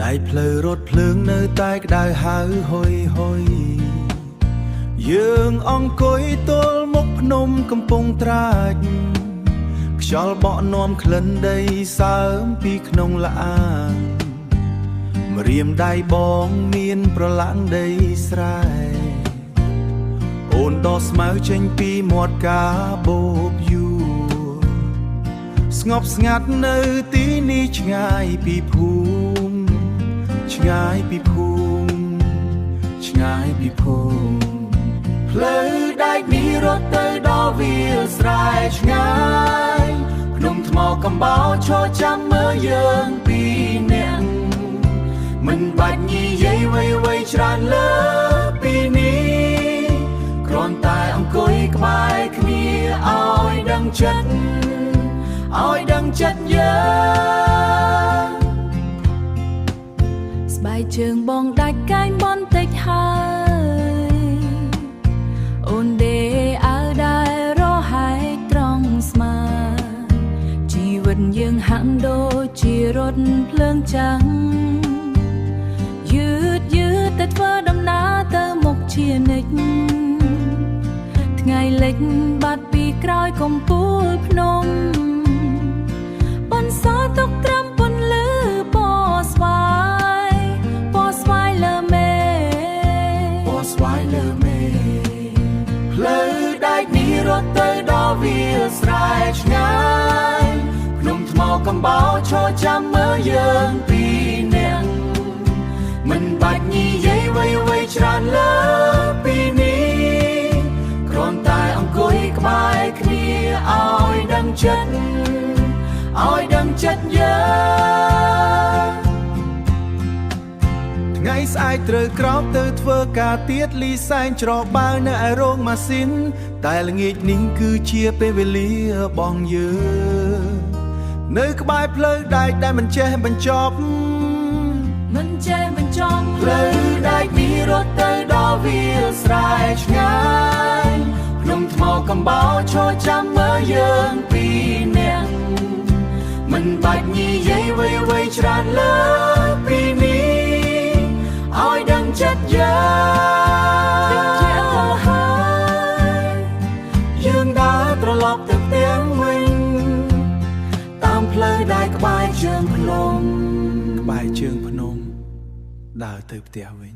ได้เพลอรถเพลิงនៅតែក្តៅហៅហុយហុយយើងអង្គុយទល់មុខភ្នំកំពង់ត្រាចខ្យល់បក់នាំក្លិនដីសើមពីក្នុងល្អាងម្រាមដៃបងមានប្រឡាក់ដីស្រែអូនដកស្មៅចេញពីមាត់កាបូបយួរស្ងប់ស្ងាត់នៅទីនេះឆ្ងាយពីភូមិឆ្ងាយពីភូមិឆ្ងាយពីភូមិផ្លូវដែកនេះរត់ទៅដល់វាលស្រែឆ្ងាយភ្នំថ្មកំបោរឈរចាំមើលយើងពីអ្នកមិនបាច់និយាយវៃច្រើនលើពីនេះគ្រាន់តែអង្គុយក្បែរគ្នាឲ្យដឹងចិត្តឲ្យដឹងចិត្តយើងស្បែកជើងបងដាច់កែងបន្តិចហើយអូនដេអើដែររហែកត្រង់ស្មាជីវិតយើងហាក់ដូចជារថភ្លើងចាំងយឺតតែធ្វើដំណើរទៅមុខជានិច្ចថ្ងៃលិចបាត់ពីក្រោយកំពូលភ្នំបន្សល់ទុកត្រឹមពន្លឺពណ៌ស្វាយលើមេពណ៌ស្វាយលើមេផ្លូវដែកនេះរត់ទៅដល់វាលស្រែឆ្ងាយភ្នំថ្មកំបោរឈរចាំមើលយើងពីអ្នកមិនបាច់និយាយវៃច្រើនលើពីនេះគ្រាន់តែអង្គុយក្បែរគ្នាឲ្យដឹងចិត្តឲ្យដឹងចិត្តយើងថ្ងៃស្អែកត្រូវក្រោកទៅធ្វើការទៀតលីសែងច្របាវនៅឯរោងម៉ាស៊ីនតែល្ងាចនេះគឺជាពេលវេលាបងយើងនៅក្បែរផ្លូវដែកដែលមិនចេះបញ្ចប់ផ្លូវដែកនេះរត់ទៅដល់វាលស្រែឆ្ងាយភ្នំថ្មកំបោរឈរចាំមើលយើងពីអ្នកមិនបាច់និយាយវៃច្រើនលើពីនេះឲ្យដឹងចិត្តយើងដើរត្រឡប់ទៅផ្ទះវិញតាមផ្លូវដែកក្បែរជើងភ្នំដើរទៅផ្ទះវិញ